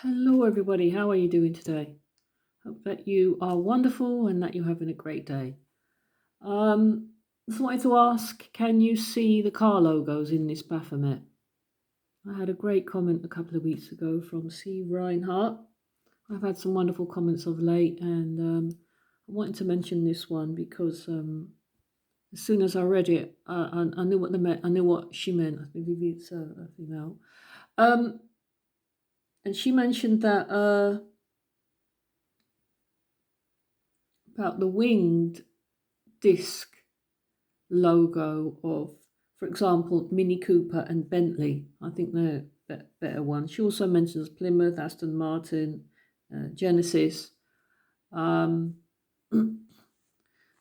Hello, everybody. How are you doing today? Hope that you are wonderful and that you're having a great day. Just wanted to ask, can you see the car logos in this Baphomet? I had a great comment a couple of weeks ago from C. Reinhardt. I've had some wonderful comments of late, and I wanted to mention this one because as soon as I read it, I knew what they meant. I knew what she meant. I believe it's a female. And she mentioned that about the winged disc logo of, for example, Mini Cooper and Bentley. I think they're better ones. She also mentions Plymouth, Aston Martin, Genesis. But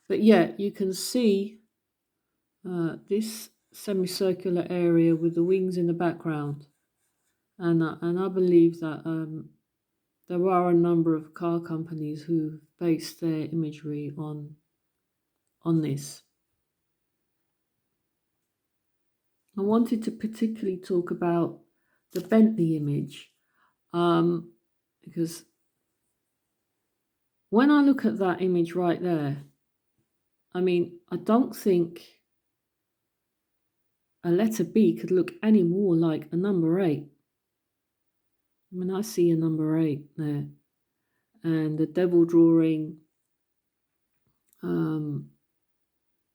yeah, you can see this semicircular area with the wings in the background. And I believe that there are a number of car companies who base their imagery on this. I wanted to particularly talk about the Bentley image because when I look at that image right there, I mean, I don't think a letter B could look any more like a number 8. I mean, I see a number 8 there, and the devil drawing,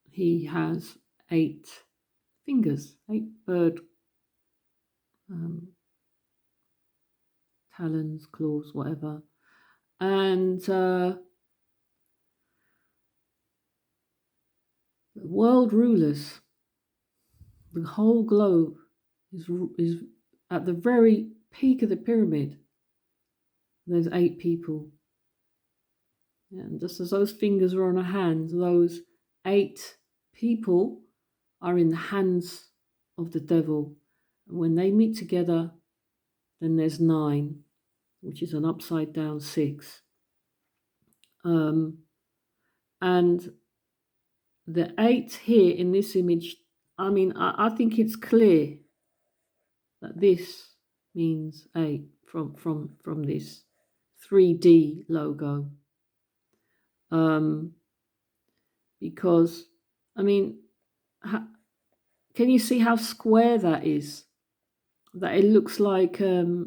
he has 8 fingers, 8 bird talons, claws, whatever. And the world rulers, the whole globe is at the very peak of the pyramid. There's 8 people. And just as those fingers are on a hand, those 8 people are in the hands of the devil. And when they meet together, then there's 9, which is an upside down 6. And the 8 here in this image, I mean, I think it's clear that this means 8 from this 3D logo. Because, I mean, can you see how square that is? That it looks like a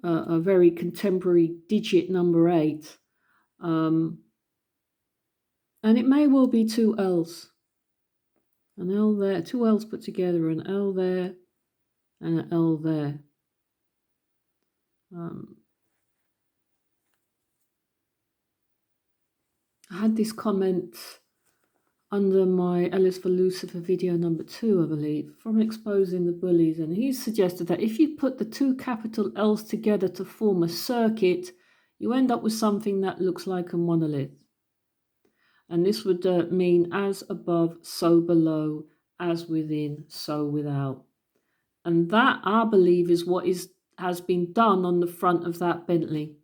very contemporary digit number 8. And it may well be 2 L's. An L there, 2 L's put together, an L there, and an L there. I had this comment under my Ellis for Lucifer video number 2, I believe, from Exposing the Bullies, and he suggested that if you put the 2 capital L's together to form a circuit, you end up with something that looks like a monolith. And this would mean as above, so below, as within, so without. And that, I believe, is what has been done on the front of that Bentley.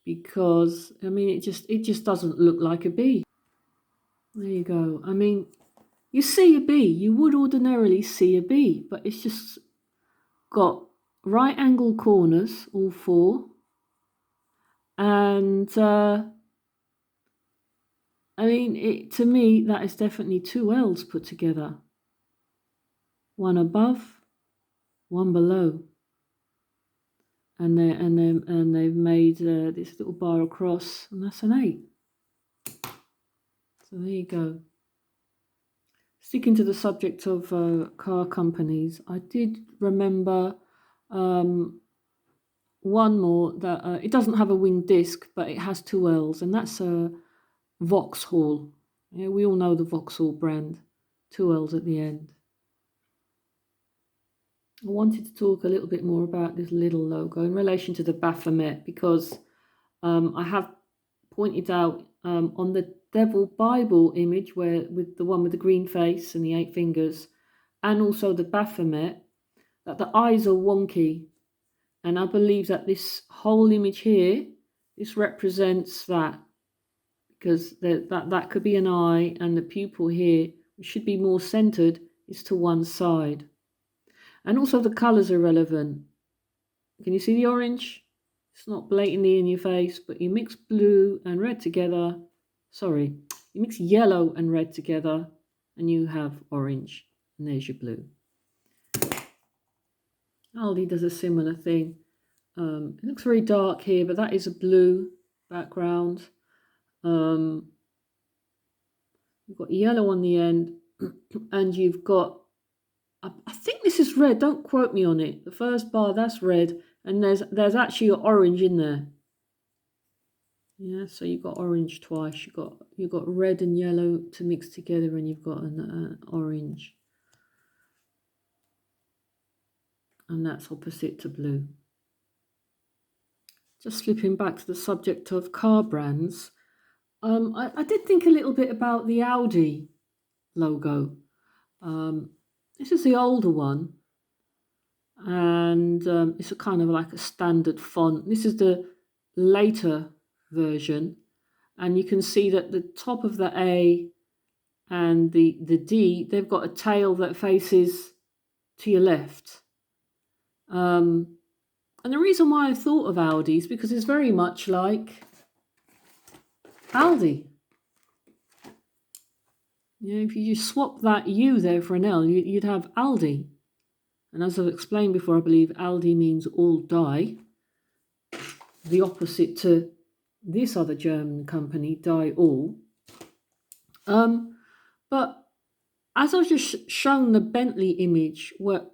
Because, I mean, it just doesn't look like a B. There you go. I mean, you see a B. You would ordinarily see a B, but it's just got right angle corners, all 4. And, I mean, to me, that is definitely 2 L's put together. One above, one below. And they've made this little bar across, and that's an 8. So there you go. Sticking to the subject of car companies, I did remember one more that it doesn't have a winged disc, but it has 2 L's, and that's Vauxhall. Yeah, we all know the Vauxhall brand, 2 L's at the end. I wanted to talk a little bit more about this little logo in relation to the Baphomet, because I have pointed out on the Devil Bible image, where with the one with the green face and the 8 fingers, and also the Baphomet, that the eyes are wonky. And I believe that this whole image here, this represents that, because that could be an eye, and the pupil here, which should be more centered, is to one side. And also the colours are relevant. Can you see the orange? It's not blatantly in your face, but you mix blue and red together. Sorry, you mix yellow and red together and you have orange. And there's your blue. Aldi does a similar thing. It looks very dark here, but that is a blue background. You've got yellow on the end, and you've got, I think this is red, don't quote me on it. The first bar, that's red, and there's actually orange in there. Yeah, so you've got orange twice. You've got red and yellow to mix together, and you've got an orange. And that's opposite to blue. Just flipping back to the subject of car brands, I did think a little bit about the Audi logo. This is the older one, and it's a kind of like a standard font. This is the later version, and you can see that the top of the A and the D, they've got a tail that faces to your left. And the reason why I thought of Audi is because it's very much like Aldi. You know, if you just swap that U there for an L, you'd have Aldi. And as I've explained before, I believe Aldi means all die. The opposite to this other German company, Die All. But as I've just shown the Bentley image, where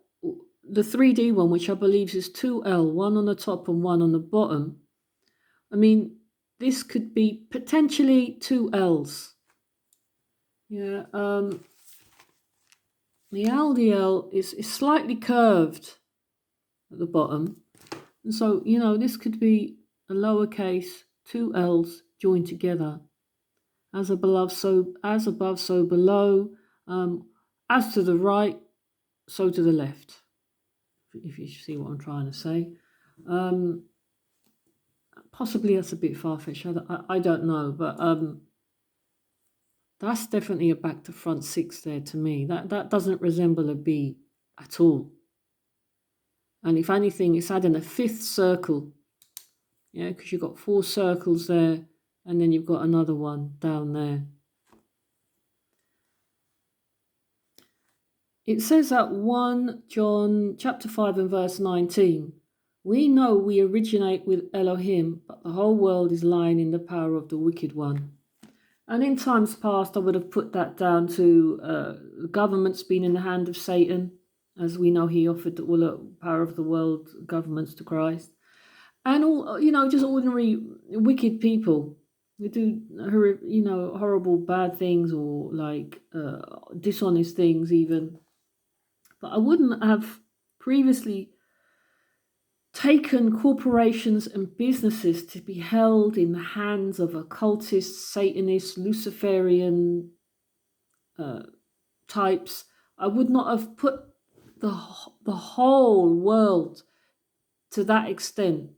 the 3D one, which I believe is 2L, one on the top and one on the bottom. I mean, this could be potentially 2 Ls. Yeah, the LDL is slightly curved at the bottom. And so, you know, this could be a lowercase 2 Ls joined together. As above, so below. As to the right, so to the left. If you see what I'm trying to say. Possibly that's a bit far-fetched. I don't know, but that's definitely a back to front 6 there to me. That doesn't resemble a B at all. And if anything, it's adding a 5th circle. Yeah, because you've got 4 circles there, and then you've got another one down there. It says that 1 John chapter 5 and verse 19. We know we originate with Elohim, but the whole world is lying in the power of the wicked one. And in times past, I would have put that down to governments being in the hand of Satan, as we know he offered all the power of the world governments to Christ. And all, you know, just ordinary wicked people who do, you know, horrible bad things or like dishonest things even. But I wouldn't have previously taken corporations and businesses to be held in the hands of occultist, Satanist, Luciferian types. I would not have put the whole world to that extent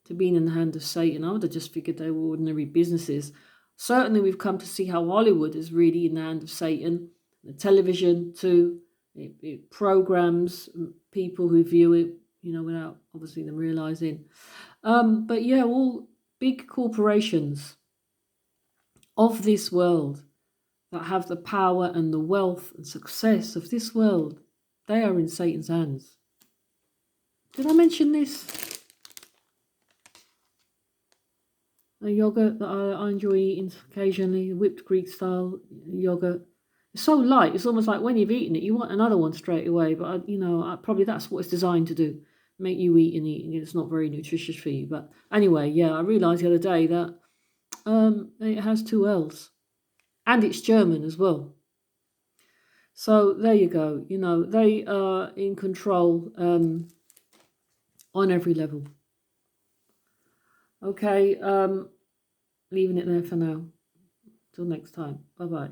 to being in the hand of Satan. I would have just figured they were ordinary businesses. Certainly we've come to see how Hollywood is really in the hand of Satan. The television too. It programs people who view it, you know, without obviously them realizing. But yeah, all big corporations of this world that have the power and the wealth and success of this world, they are in Satan's hands. Did I mention this? A yogurt that I enjoy eating occasionally, whipped Greek style yogurt. It's so light, it's almost like when you've eaten it, you want another one straight away. But, probably that's what it's designed to do. Make you eat and eat, and it's not very nutritious for you. But anyway, yeah, I realised the other day that it has 2 L's. And it's German as well. So there you go. You know, they are in control on every level. Okay, leaving it there for now. Till next time. Bye-bye.